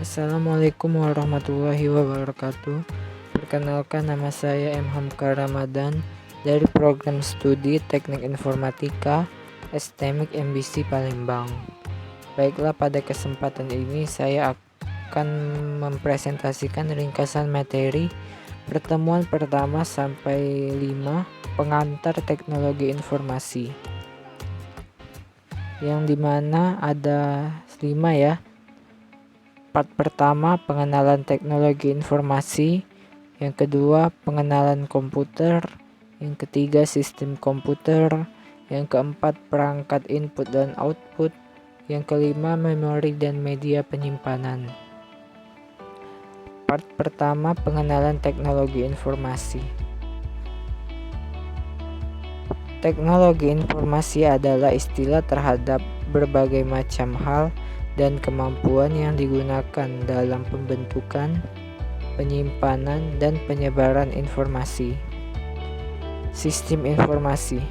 Assalamualaikum warahmatullahi wabarakatuh. Perkenalkan, nama saya M. Hamka Ramadan dari program studi Teknik Informatika STMIK MBC Palembang. Baiklah, pada kesempatan ini saya akan mempresentasikan ringkasan materi pertemuan pertama sampai 5 pengantar teknologi informasi, yang dimana ada 5 ya. Part pertama, pengenalan teknologi informasi. Yang kedua, pengenalan komputer. Yang ketiga, sistem komputer. Yang keempat, perangkat input dan output. Yang kelima, memori dan media penyimpanan. Part pertama, pengenalan teknologi informasi. Teknologi informasi adalah istilah terhadap berbagai macam hal dan kemampuan yang digunakan dalam pembentukan, penyimpanan, dan penyebaran informasi. Sistem informasi.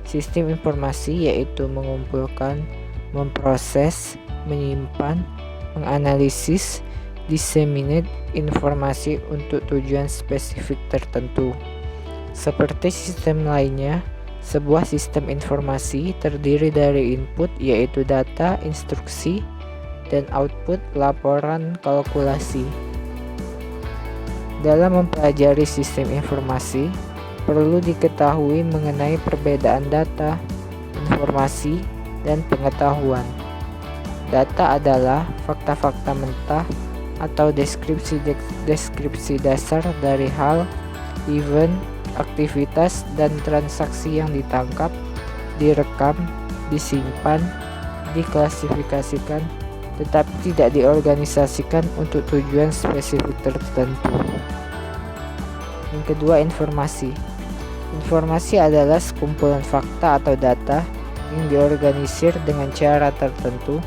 Sistem informasi yaitu mengumpulkan, memproses, menyimpan, menganalisis, disseminate informasi untuk tujuan spesifik tertentu. Seperti sistem lainnya, sebuah sistem informasi terdiri dari input yaitu data, instruksi, dan output laporan kalkulasi. Dalam mempelajari sistem informasi, perlu diketahui mengenai perbedaan data, informasi, dan pengetahuan. Data adalah fakta-fakta mentah atau deskripsi dasar dari hal, event, aktivitas, dan transaksi yang ditangkap, direkam, disimpan, diklasifikasikan, tetapi tidak diorganisasikan untuk tujuan spesifik tertentu. Yang kedua, informasi. Informasi adalah sekumpulan fakta atau data yang diorganisir dengan cara tertentu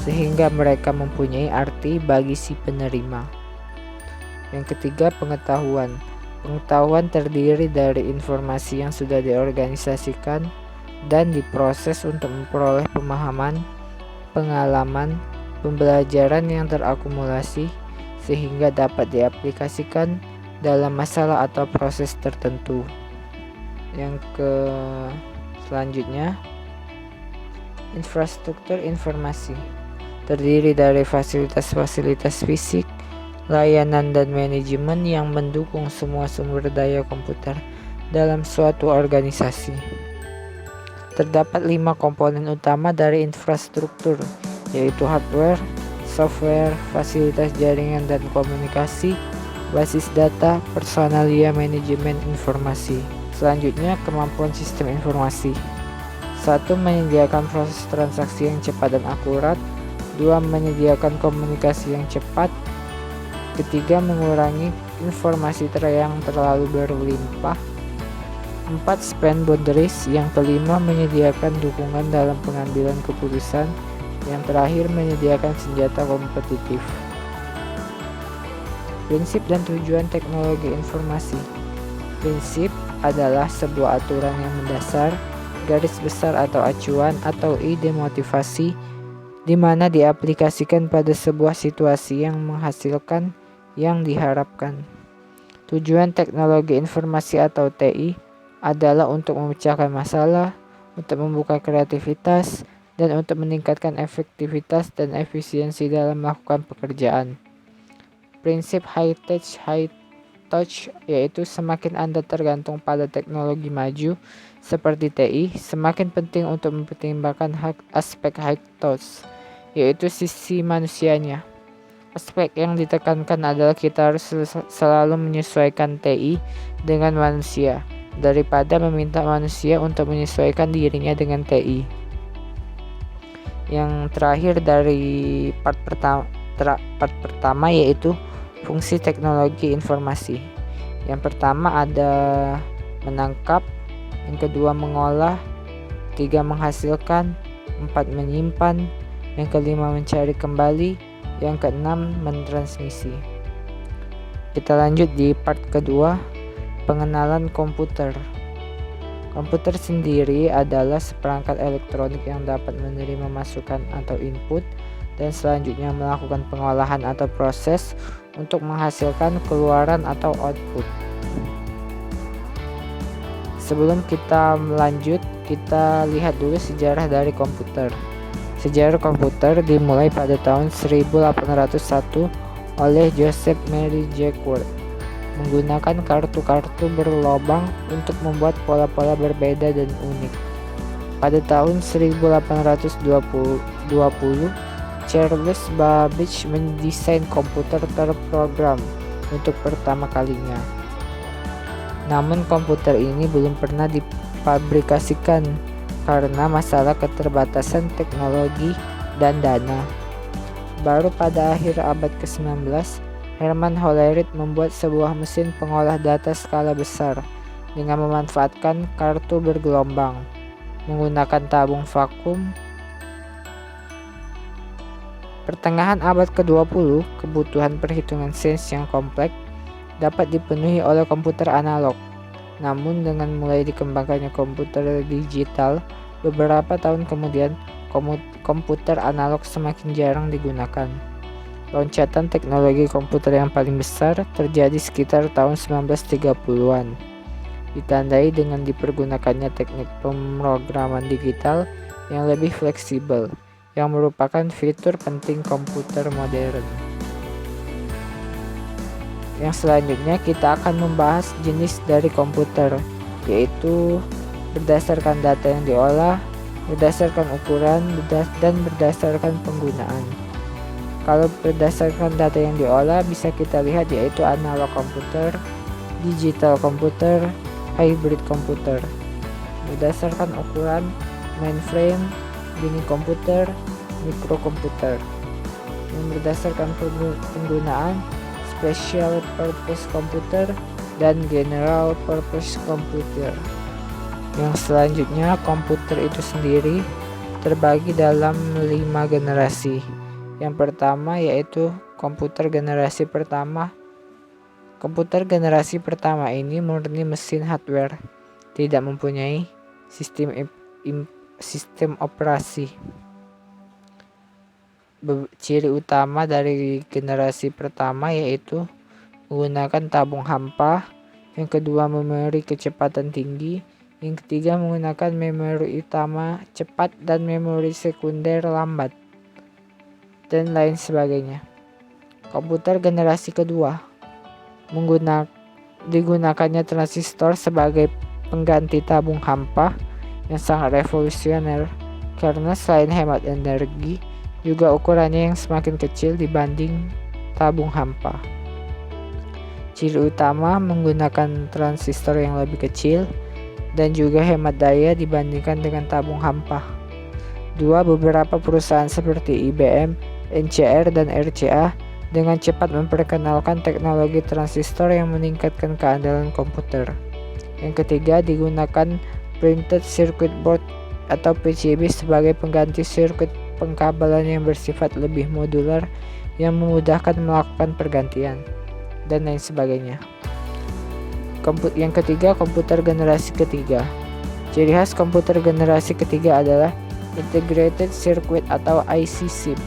sehingga mereka mempunyai arti bagi si penerima. Yang ketiga, pengetahuan. Pengetahuan terdiri dari informasi yang sudah diorganisasikan dan diproses untuk memperoleh pemahaman, pengalaman, pembelajaran yang terakumulasi sehingga dapat diaplikasikan dalam masalah atau proses tertentu. Yang selanjutnya, infrastruktur informasi terdiri dari fasilitas-fasilitas fisik, layanan, dan manajemen yang mendukung semua sumber daya komputer dalam suatu organisasi. Terdapat 5 komponen utama dari infrastruktur, yaitu hardware, software, fasilitas jaringan dan komunikasi, basis data, personalia, manajemen informasi. Selanjutnya, kemampuan sistem informasi. 1. Menyediakan proses transaksi yang cepat dan akurat. 2. Menyediakan komunikasi yang cepat. 3. Mengurangi informasi yang terlalu berlimpah. 4. Span boundaries. Yang kelima, menyediakan dukungan dalam pengambilan keputusan. Yang terakhir, menyediakan senjata kompetitif. Prinsip dan tujuan teknologi informasi. Prinsip adalah sebuah aturan yang mendasar, garis besar atau acuan atau ide motivasi di mana diaplikasikan pada sebuah situasi yang menghasilkan yang diharapkan. Tujuan teknologi informasi atau TI adalah untuk memecahkan masalah, untuk membuka kreativitas, dan untuk meningkatkan efektivitas dan efisiensi dalam melakukan pekerjaan. Prinsip high touch yaitu semakin Anda tergantung pada teknologi maju seperti TI, semakin penting untuk mempertimbangkan aspek high touch, yaitu sisi manusianya. Aspek yang ditekankan adalah kita harus selalu menyesuaikan TI dengan manusia, daripada meminta manusia untuk menyesuaikan dirinya dengan TI. Yang terakhir dari part pertama yaitu fungsi teknologi informasi. Yang pertama ada menangkap, yang kedua mengolah, 3 menghasilkan, 4 menyimpan, yang kelima mencari kembali, yang keenam mentransmisi. Kita lanjut di part kedua, pengenalan komputer. Komputer sendiri adalah seperangkat elektronik yang dapat menerima masukan atau input dan selanjutnya melakukan pengolahan atau proses untuk menghasilkan keluaran atau output. Sebelum kita lanjut, kita lihat dulu sejarah dari komputer. Sejarah komputer dimulai pada tahun 1801 oleh Joseph Mary Jacques menggunakan kartu-kartu berlobang untuk membuat pola-pola berbeda dan unik. Pada tahun 1820, Charles Babbage mendesain komputer terprogram untuk pertama kalinya. Namun komputer ini belum pernah dipublikasikan karena masalah keterbatasan teknologi dan dana. Baru pada akhir abad ke-19, Herman Hollerith membuat sebuah mesin pengolah data skala besar dengan memanfaatkan kartu bergelombang menggunakan tabung vakum. Pertengahan abad ke-20, kebutuhan perhitungan sains yang kompleks dapat dipenuhi oleh komputer analog. Namun dengan mulai dikembangkannya komputer digital, beberapa tahun kemudian komputer analog semakin jarang digunakan. Loncatan teknologi komputer yang paling besar terjadi sekitar tahun 1930-an, ditandai dengan dipergunakannya teknik pemrograman digital yang lebih fleksibel, yang merupakan fitur penting komputer modern. Yang selanjutnya kita akan membahas jenis dari komputer, yaitu berdasarkan data yang diolah, berdasarkan ukuran, dan berdasarkan penggunaan. Kalau berdasarkan data yang diolah bisa kita lihat yaitu analog komputer, digital komputer, hybrid komputer. Berdasarkan ukuran, mainframe, mini komputer, mikrokomputer. Yang berdasarkan penggunaan, special purpose computer dan general purpose computer. Yang selanjutnya, komputer itu sendiri terbagi dalam 5 generasi. Yang pertama yaitu komputer generasi pertama. Komputer generasi pertama ini murni mesin hardware, tidak mempunyai sistem operasi. Ciri utama dari generasi pertama yaitu menggunakan tabung hampa, yang kedua memori kecepatan tinggi, yang ketiga menggunakan memori utama cepat dan memori sekunder lambat, dan lain sebagainya. Komputer generasi kedua digunakannya transistor sebagai pengganti tabung hampa yang sangat revolusioner karena selain hemat energi, juga ukurannya yang semakin kecil dibanding tabung hampa. Ciri utama menggunakan transistor yang lebih kecil dan juga hemat daya dibandingkan dengan tabung hampa. Beberapa perusahaan seperti IBM, NCR, dan RCA dengan cepat memperkenalkan teknologi transistor yang meningkatkan keandalan komputer. Yang ketiga, digunakan printed circuit board atau PCB sebagai pengganti sirkuit pengkabelan yang bersifat lebih modular yang memudahkan melakukan pergantian, dan lain sebagainya. Yang ketiga, komputer generasi ketiga. Ciri khas komputer generasi ketiga adalah Integrated Circuit atau IC chip.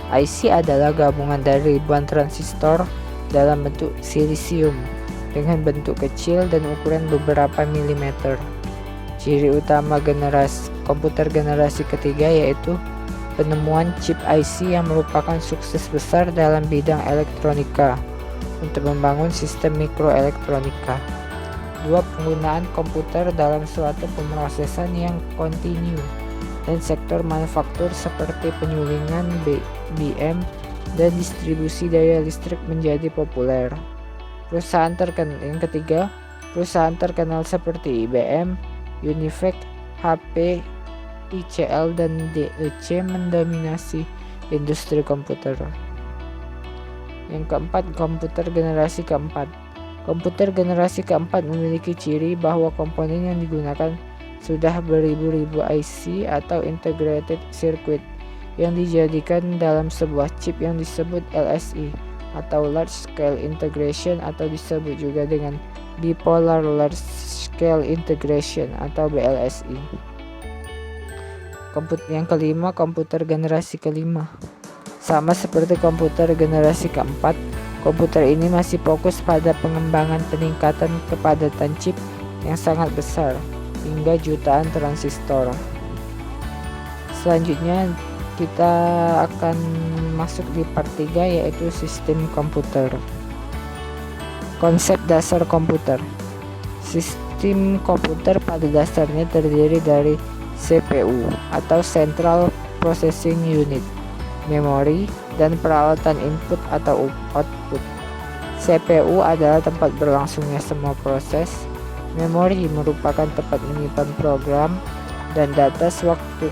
IC adalah gabungan dari ribuan transistor dalam bentuk silisium dengan bentuk kecil dan ukuran beberapa milimeter. Ciri utama komputer generasi ketiga yaitu penemuan chip IC yang merupakan sukses besar dalam bidang elektronika untuk membangun sistem mikroelektronika. Penggunaan komputer dalam suatu pemrosesan yang kontinu dan sektor manufaktur seperti penyulingan BM dan distribusi daya listrik menjadi populer. Yang ketiga, perusahaan terkenal seperti IBM, Univac, HP, ICL, dan DEC mendominasi industri komputer. Yang keempat, komputer generasi keempat. Komputer generasi keempat memiliki ciri bahwa komponen yang digunakan sudah beribu-ribu IC atau integrated circuit yang dijadikan dalam sebuah chip yang disebut LSI atau large scale integration, atau disebut juga dengan bipolar large scale integration atau BLSI. Yang kelima, komputer generasi kelima. Sama seperti komputer generasi keempat, komputer ini masih fokus pada pengembangan peningkatan kepadatan chip yang sangat besar hingga jutaan transistor. Selanjutnya kita akan masuk di part 3, yaitu sistem komputer. Konsep dasar komputer. Sistem komputer pada dasarnya terdiri dari CPU atau Central Processing Unit, memori, dan peralatan input atau output. CPU adalah tempat berlangsungnya semua proses. Memori merupakan tempat menyimpan program dan data sewaktu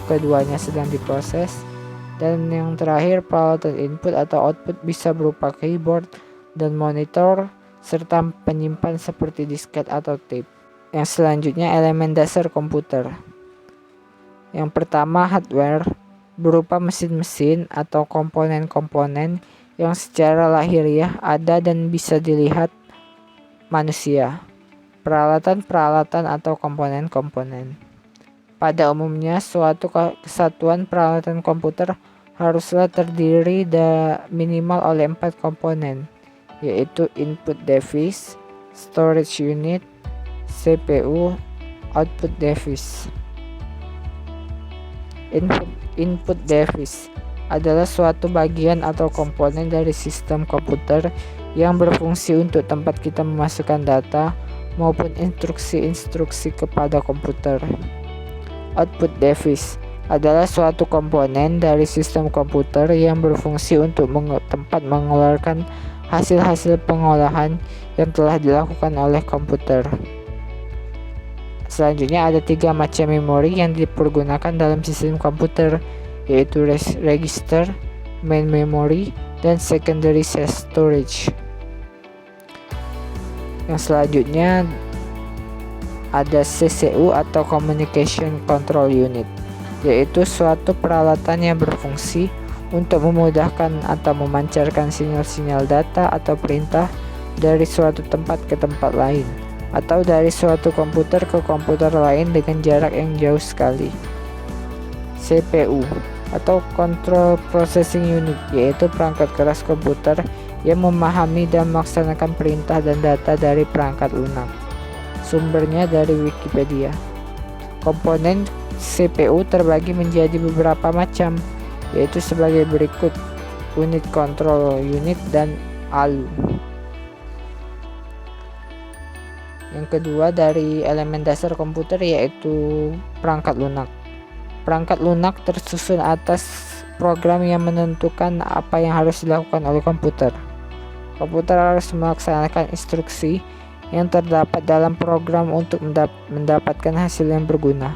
keduanya sedang diproses. Dan yang terakhir, peralatan input atau output bisa berupa keyboard dan monitor serta penyimpan seperti disket atau tape. Yang selanjutnya, elemen dasar komputer. Yang pertama, hardware, berupa mesin-mesin atau komponen-komponen yang secara lahiriah ada dan bisa dilihat manusia. Peralatan-peralatan atau komponen-komponen. Pada umumnya, suatu kesatuan peralatan komputer haruslah terdiri minimal oleh 4 komponen, yaitu input device, storage unit, CPU, output device. Input device adalah suatu bagian atau komponen dari sistem komputer yang berfungsi untuk tempat kita memasukkan data maupun instruksi-instruksi kepada komputer. Output device adalah suatu komponen dari sistem komputer yang berfungsi untuk tempat mengeluarkan hasil-hasil pengolahan yang telah dilakukan oleh komputer. Selanjutnya ada 3 macam memori yang dipergunakan dalam sistem komputer, yaitu register, main memory, dan secondary storage. Yang selanjutnya ada CCU atau Communication Control Unit, yaitu suatu peralatan yang berfungsi untuk memudahkan atau memancarkan sinyal-sinyal data atau perintah dari suatu tempat ke tempat lain, atau dari suatu komputer ke komputer lain dengan jarak yang jauh sekali. CPU atau Control Processing Unit, yaitu perangkat keras komputer yang memahami dan melaksanakan perintah dan data dari perangkat lunak. Sumbernya dari Wikipedia. Komponen CPU terbagi menjadi beberapa macam, yaitu sebagai berikut: unit control unit dan ALU. Yang kedua, dari elemen dasar komputer, yaitu perangkat lunak. Perangkat lunak tersusun atas program yang menentukan apa yang harus dilakukan oleh komputer. Komputer harus melaksanakan instruksi yang terdapat dalam program untuk mendapatkan hasil yang berguna.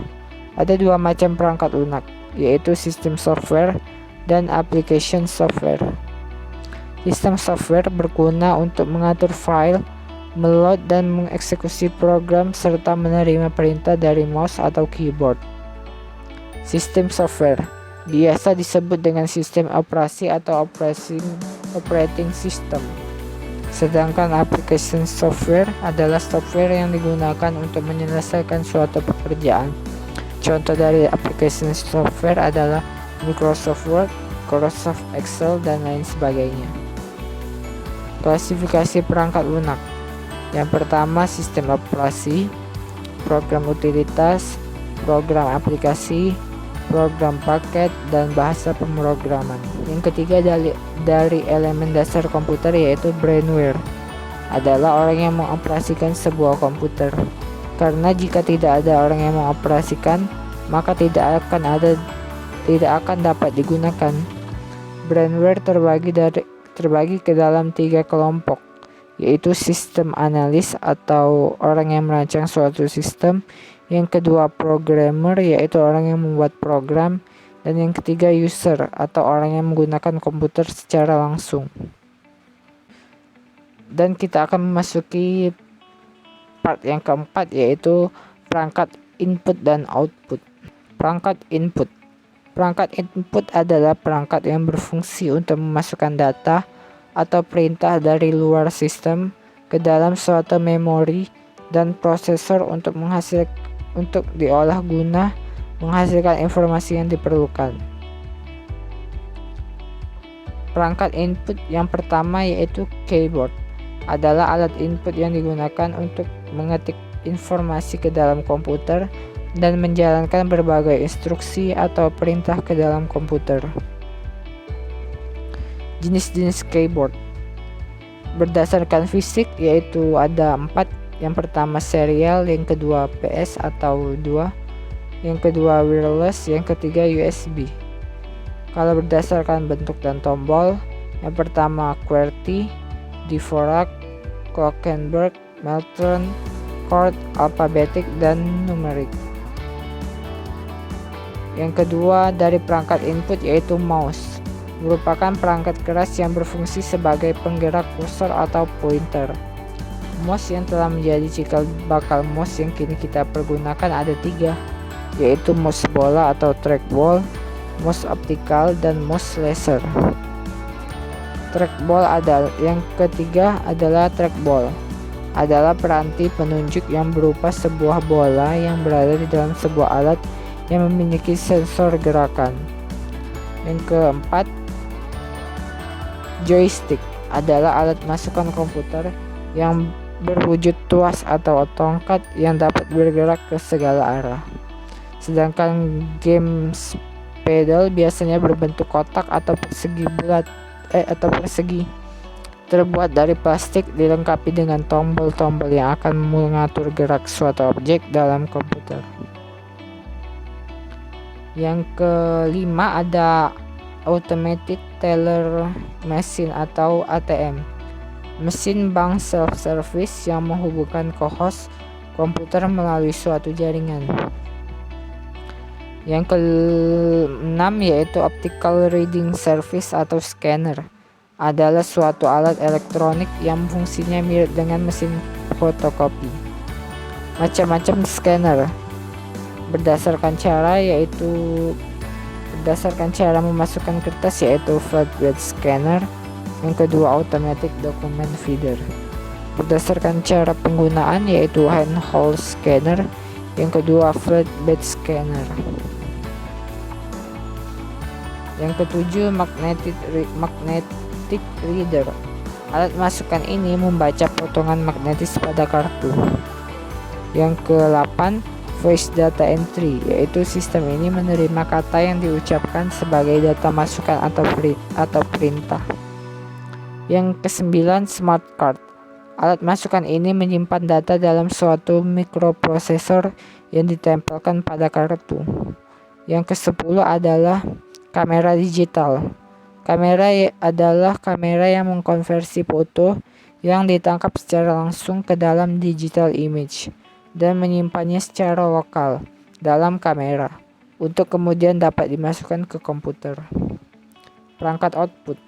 Ada 2 macam perangkat lunak, yaitu sistem software dan application software. Sistem software berguna untuk mengatur file, meload dan mengeksekusi program serta menerima perintah dari mouse atau keyboard. Sistem software biasa disebut dengan sistem operasi atau operating system. Sedangkan application software adalah software yang digunakan untuk menyelesaikan suatu pekerjaan. Contoh dari application software adalah Microsoft Word, Microsoft Excel, dan lain sebagainya. Klasifikasi perangkat lunak. Yang pertama, sistem operasi, program utilitas, program aplikasi, program paket, dan bahasa pemrograman. Yang ketiga, dari elemen dasar komputer, yaitu brainware, adalah orang yang mengoperasikan sebuah komputer. Karena jika tidak ada orang yang mengoperasikan, maka tidak akan dapat digunakan. Brainware terbagi ke dalam 3 kelompok, yaitu sistem analis atau orang yang merancang suatu sistem, yang kedua programmer, yaitu orang yang membuat program, dan yang ketiga user atau orang yang menggunakan komputer secara langsung. Dan kita akan memasuki part yang keempat, yaitu perangkat input dan output. Perangkat input. Perangkat input adalah perangkat yang berfungsi untuk memasukkan data atau perintah dari luar sistem ke dalam suatu memori dan prosesor untuk diolah guna menghasilkan informasi yang diperlukan. Perangkat input yang pertama yaitu keyboard adalah alat input yang digunakan untuk mengetik informasi ke dalam komputer dan menjalankan berbagai instruksi atau perintah ke dalam komputer. Jenis-jenis keyboard berdasarkan fisik yaitu ada 4. Yang pertama serial, yang kedua PS atau 2, yang kedua wireless, yang ketiga USB. Kalau berdasarkan bentuk dan tombol, yang pertama QWERTY, Dvorak, Klockenberg, Meltron, chord, alfabetik, dan numerik. Yang kedua dari perangkat input yaitu mouse, merupakan perangkat keras yang berfungsi sebagai penggerak kursor atau pointer. Mouse yang telah menjadi cikal bakal mouse yang kini kita pergunakan ada 3, yaitu mouse bola atau trackball, mouse optikal, dan mouse laser. Trackball yang ketiga adalah trackball, adalah peranti penunjuk yang berupa sebuah bola yang berada di dalam sebuah alat yang memiliki sensor gerakan. Yang keempat, joystick adalah alat masukan komputer yang berwujud tuas atau tongkat yang dapat bergerak ke segala arah. Sedangkan games pedal biasanya berbentuk kotak atau persegi, terbuat dari plastik, dilengkapi dengan tombol-tombol yang akan mengatur gerak suatu objek dalam komputer. Yang kelima ada Automated Teller Machine atau ATM, mesin bank self-service yang menghubungkan ke host komputer melalui suatu jaringan. Yang keenam yaitu Optical Reading Service atau scanner, adalah suatu alat elektronik yang fungsinya mirip dengan mesin fotokopi. Macam-macam scanner berdasarkan cara memasukkan kertas yaitu flatbed scanner. Yang kedua automatic document feeder, berdasarkan cara penggunaan yaitu handheld scanner. Yang kedua flatbed scanner. Yang ketujuh magnetic reader, alat masukan ini membaca potongan magnetis pada kartu. Yang ke-8 voice data entry, yaitu sistem ini menerima kata yang diucapkan sebagai data masukan atau perintah. Yang ke-9 smart card, alat masukan ini menyimpan data dalam suatu mikroprosesor yang ditempelkan pada kartu. Yang ke-10 adalah kamera digital. Kamera adalah kamera yang mengkonversi foto yang ditangkap secara langsung ke dalam digital image dan menyimpannya secara lokal dalam kamera untuk kemudian dapat dimasukkan ke komputer. Perangkat output.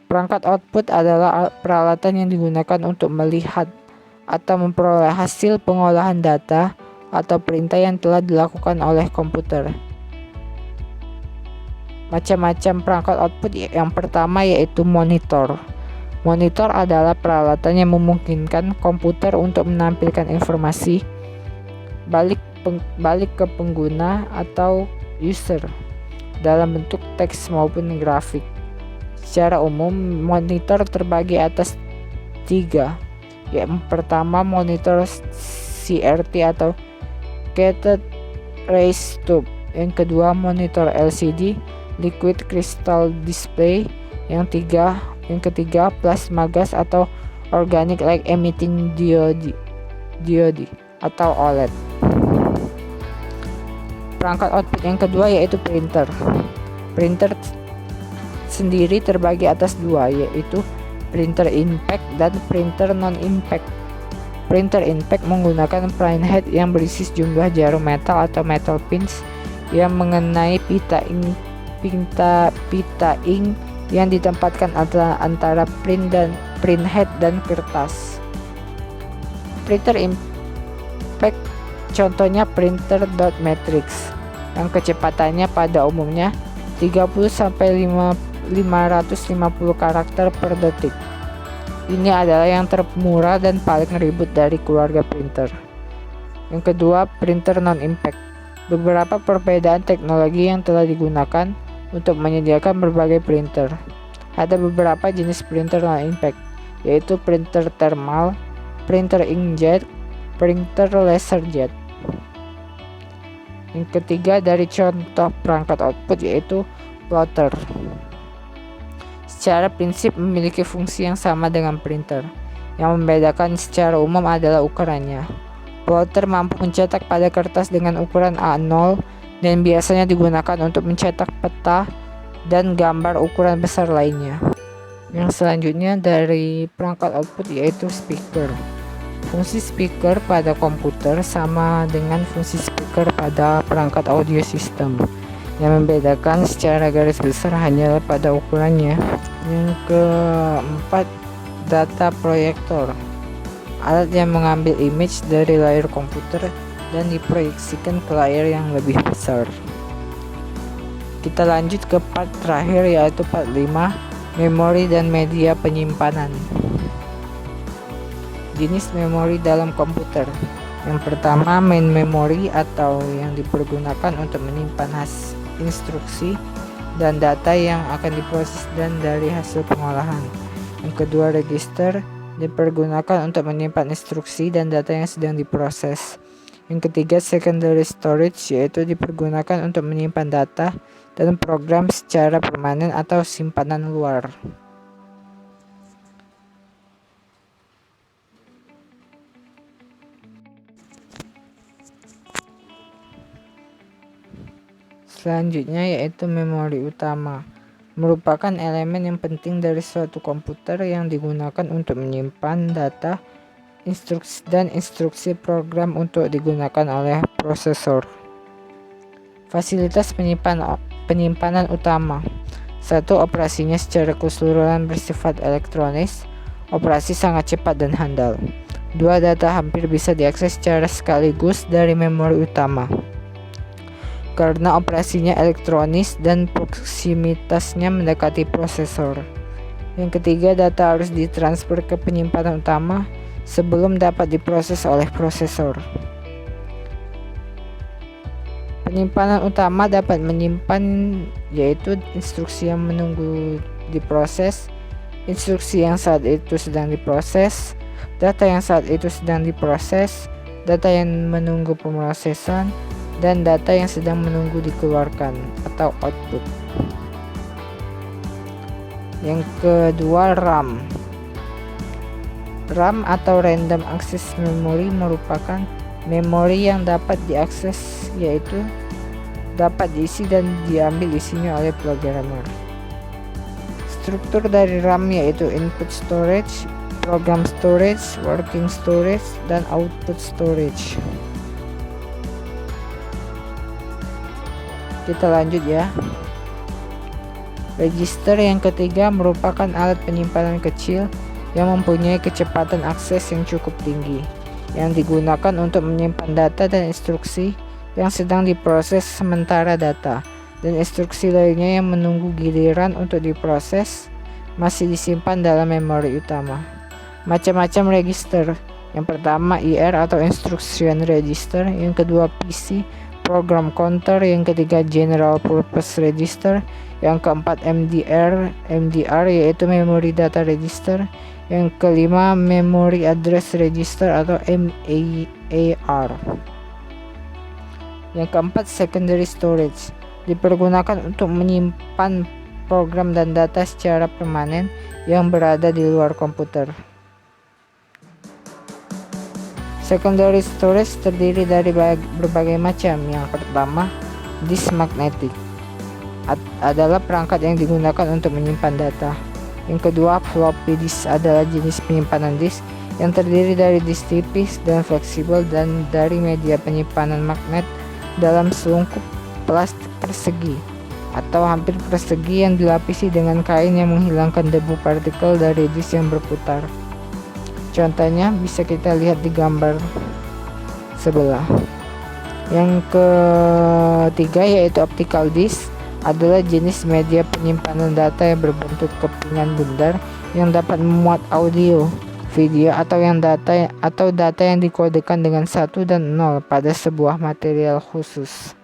Perangkat output adalah peralatan yang digunakan untuk melihat atau memperoleh hasil pengolahan data atau perintah yang telah dilakukan oleh komputer. Macam-macam perangkat output. Yang pertama yaitu monitor. Monitor adalah peralatan yang memungkinkan komputer untuk menampilkan informasi balik ke pengguna atau user dalam bentuk teks maupun grafik. Secara umum monitor terbagi atas 3. Yang pertama monitor CRT atau Cartridge Raised Tube. Yang kedua monitor LCD Liquid Crystal Display. Yang ketiga plasma gas atau Organic Light Emitting Diode atau OLED. Perangkat output yang kedua yaitu printer. Printer sendiri terbagi atas 2, yaitu printer impact dan printer non-impact. Printer impact menggunakan printhead yang berisi sejumlah jarum metal atau metal pins yang mengenai pita ink yang ditempatkan antara printhead dan kertas. Printer impact contohnya printer dot matrix yang kecepatannya pada umumnya 30 sampai 550 karakter per detik. Ini adalah yang termurah dan paling ribet dari keluarga printer. Yang kedua, printer non-impact. Beberapa perbedaan teknologi yang telah digunakan untuk menyediakan berbagai printer. Ada beberapa jenis printer non-impact, yaitu printer thermal, printer inkjet, printer laserjet. Yang ketiga dari contoh perangkat output yaitu plotter. Secara prinsip memiliki fungsi yang sama dengan printer. Yang membedakan secara umum adalah ukurannya. Plotter mampu mencetak pada kertas dengan ukuran A0 dan biasanya digunakan untuk mencetak peta dan gambar ukuran besar lainnya. Yang selanjutnya dari perangkat output yaitu speaker. Fungsi speaker pada komputer sama dengan fungsi speaker pada perangkat audio system. Yang membedakan secara garis besar hanyalah pada ukurannya. Yang keempat, data proyektor. Alat yang mengambil image dari layar komputer dan diproyeksikan ke layar yang lebih besar. Kita lanjut ke part terakhir yaitu part 5, memori dan media penyimpanan. Jenis memori dalam komputer. Yang pertama, main memory atau yang dipergunakan untuk menyimpan instruksi dan data yang akan diproses dan dari hasil pengolahan. Yang kedua, register dipergunakan untuk menyimpan instruksi dan data yang sedang diproses. Yang ketiga, secondary storage yaitu dipergunakan untuk menyimpan data dan program secara permanen atau simpanan luar. Selanjutnya yaitu memori utama, merupakan elemen yang penting dari suatu komputer yang digunakan untuk menyimpan data, instruksi program untuk digunakan oleh prosesor. Fasilitas penyimpanan utama. 1. Operasinya secara keseluruhan bersifat elektronis. Operasi sangat cepat dan handal. 2. Data hampir bisa diakses secara sekaligus dari memori utama karena operasinya elektronis dan proksimitasnya mendekati prosesor. Yang ketiga, data harus ditransfer ke penyimpanan utama sebelum dapat diproses oleh prosesor. Penyimpanan utama dapat menyimpan yaitu instruksi yang menunggu diproses, instruksi yang saat itu sedang diproses, data yang saat itu sedang diproses, data yang menunggu pemrosesan, dan data yang sedang menunggu dikeluarkan atau output. Yang kedua, RAM. RAM atau Random Access Memory merupakan memori yang dapat diakses, yaitu dapat diisi dan diambil isinya oleh programmer. Struktur dari RAM yaitu input storage, program storage, working storage, dan output storage. Kita lanjut ya. Register yang ketiga merupakan alat penyimpanan kecil yang mempunyai kecepatan akses yang cukup tinggi, yang digunakan untuk menyimpan data dan instruksi yang sedang diproses, sementara data dan instruksi lainnya yang menunggu giliran untuk diproses masih disimpan dalam memori utama. Macam-macam register. Yang pertama IR atau Instruction Register, yang kedua PC, Program Counter, yang ketiga General Purpose Register, yang keempat MDR yaitu Memory Data Register, yang kelima Memory Address Register atau MAR. Yang keempat Secondary Storage, dipergunakan untuk menyimpan program dan data secara permanen yang berada di luar komputer. Secondary storage terdiri dari berbagai macam. Yang pertama, disk magnetic adalah perangkat yang digunakan untuk menyimpan data. Yang kedua, floppy disk adalah jenis penyimpanan disk yang terdiri dari disk tipis dan fleksibel dan dari media penyimpanan magnet dalam selungkup plastik persegi atau hampir persegi yang dilapisi dengan kain yang menghilangkan debu partikel dari disk yang berputar. Contohnya bisa kita lihat di gambar sebelah. Yang ketiga yaitu optical disk, adalah jenis media penyimpanan data yang berbentuk kepingan bundar yang dapat memuat audio, video atau data yang dikodekan dengan 1 dan 0 pada sebuah material khusus.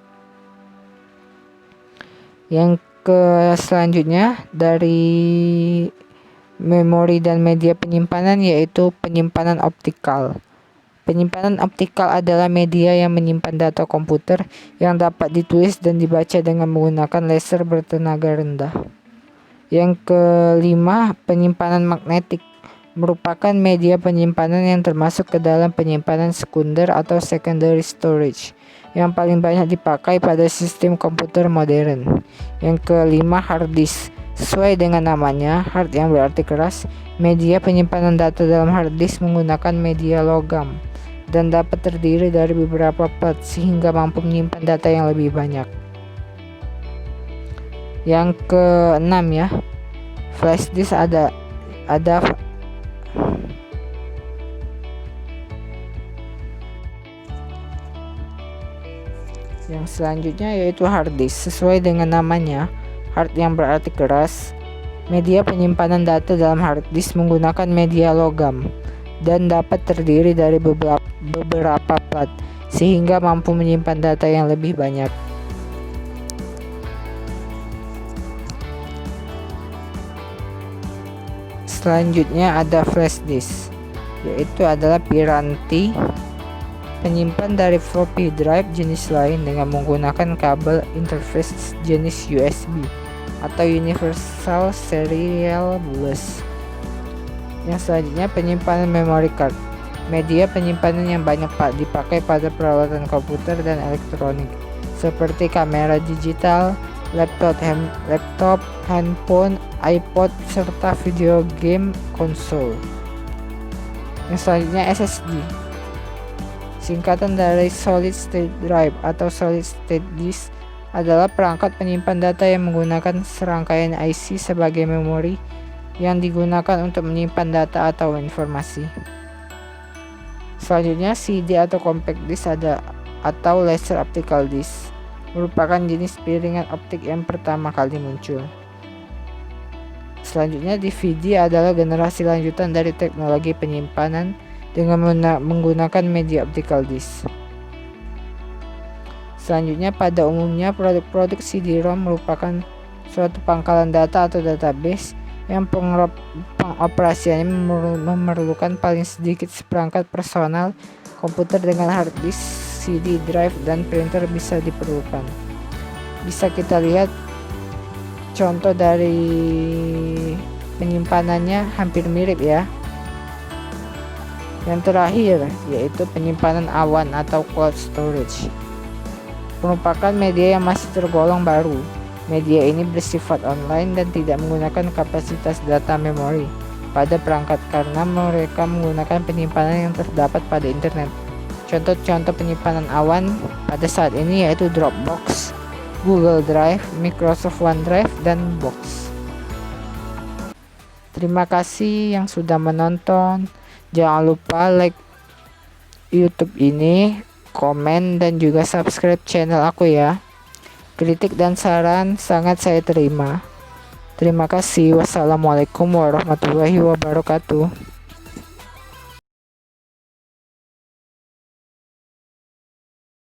Yang selanjutnya dari memori dan media penyimpanan yaitu penyimpanan optikal. Penyimpanan optikal adalah media yang menyimpan data komputer yang dapat ditulis dan dibaca dengan menggunakan laser bertenaga rendah. Yang kelima, penyimpanan magnetik merupakan media penyimpanan yang termasuk ke dalam penyimpanan sekunder atau secondary storage yang paling banyak dipakai pada sistem komputer modern. Yang kelima, hard disk. Sesuai dengan namanya, hard yang berarti keras, media penyimpanan data dalam hard disk menggunakan media logam dan dapat terdiri dari beberapa plat sehingga mampu menyimpan data yang lebih banyak. Yang keenam ya, flash disk ada yang selanjutnya yaitu hard disk. Sesuai dengan namanya, hard yang berarti keras, media penyimpanan data dalam hard disk menggunakan media logam dan dapat terdiri dari beberapa plat sehingga mampu menyimpan data yang lebih banyak. Selanjutnya ada flash disk, yaitu adalah piranti penyimpan dari floppy drive jenis lain dengan menggunakan kabel interface jenis USB atau Universal Serial Bus. Yang selanjutnya penyimpanan memory card, media penyimpanan yang banyak dipakai pada peralatan komputer dan elektronik seperti kamera digital, laptop, handphone, iPod, serta video game konsol. Yang selanjutnya SSD, singkatan dari Solid State Drive atau Solid State Disk, adalah perangkat penyimpan data yang menggunakan serangkaian IC sebagai memori yang digunakan untuk menyimpan data atau informasi. Selanjutnya CD atau compact disk atau laser optical disk merupakan jenis piringan optik yang pertama kali muncul. Selanjutnya DVD adalah generasi lanjutan dari teknologi penyimpanan dengan menggunakan media optical disk. Selanjutnya pada umumnya produk-produk CD-ROM merupakan suatu pangkalan data atau database yang pengoperasiannya memerlukan paling sedikit seperangkat personal komputer dengan hard disk, CD drive, dan printer bisa diperlukan. Bisa kita lihat contoh dari penyimpanannya hampir mirip ya. Yang terakhir yaitu penyimpanan awan atau cloud storage, merupakan media yang masih tergolong baru. Media ini bersifat online dan tidak menggunakan kapasitas data memori pada perangkat karena mereka menggunakan penyimpanan yang terdapat pada internet. Contoh-contoh penyimpanan awan pada saat ini yaitu Dropbox, Google Drive, Microsoft OneDrive, dan Box. Terima kasih yang sudah menonton. Jangan lupa like YouTube ini, komen, dan juga subscribe channel aku ya. Kritik dan saran sangat saya terima. Terima kasih. Wassalamualaikum warahmatullahi wabarakatuh.